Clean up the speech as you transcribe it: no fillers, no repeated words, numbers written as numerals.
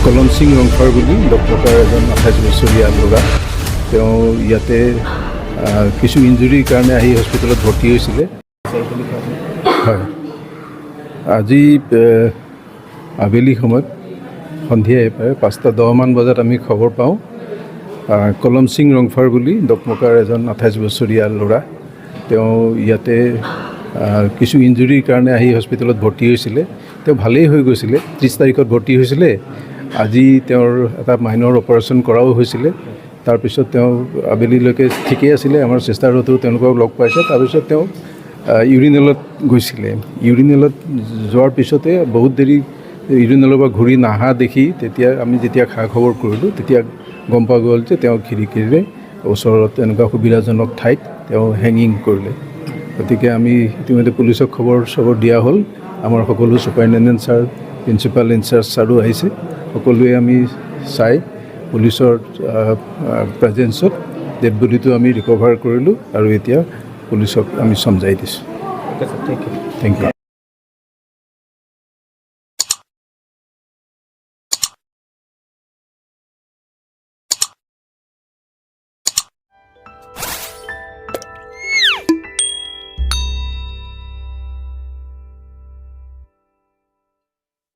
Kalamsing Rongphar বুলি Dokmoka এজন 28 বছৰীয়া ল'ৰা তেওঁ ইয়াতে কিছু ইনজুৰিৰ কাৰণে আহি হস্পিটেলত ভৰ্তি হৈছিলে। হয়, আজি আবেলি সময়ত সন্ধিয়াই প্ৰায় 5:10 মান বজাত আমি খবৰ পাওঁ Kalamsing Rongphar বুলি Dokmoka এজন 28 বছৰীয়া ল'ৰা তেওঁ ইয়াতে কিছু ইনজুৰিৰ কাৰণে আহি হস্পিটেলত ভৰ্তি হৈছিলে। তেওঁ ভালেই হৈ গৈছিলে, 30 তাৰিখত ভৰ্তি হৈছিলে। আজি তেওঁৰ এটা মাইনৰ অপাৰেশ্যন কৰাও হৈছিলে। তাৰপিছত তেওঁ আবেলিলৈকে ঠিকেই আছিলে। আমাৰ চিষ্টাৰতো তেওঁলোকক লগ পাইছে। তাৰপিছত তেওঁ ইউৰিনেলত গৈছিলে। ইউৰিনেলত যোৱাৰ পিছতে বহুত দেৰি ইউৰিনেলৰ পৰা ঘূৰি নাহা দেখি তেতিয়া আমি যেতিয়া খা খবৰ কৰিলোঁ তেতিয়া গম পোৱা গ'ল যে তেওঁ খিৰিকীৰে ওচৰত এনেকুৱা সুবিধাজনক ঠাইত তেওঁ হেঙিং কৰিলে। গতিকে আমি ইতিমধ্যে পুলিচক খবৰ দিয়া হ'ল। আমাৰ সকলো ছুপাৰিনটেণ্ডেণ্ট ছাৰ, প্ৰিন্সিপাল ইনচাৰ্জ ছাৰো আহিছে। সকলোৱে আমি চাই পুলিচৰ প্ৰেজেঞ্চত ডেড বডিটো আমি ৰিকভাৰ কৰিলোঁ আৰু এতিয়া পুলিচক আমি সমজাই দিছোঁ। Thank you. Thank U.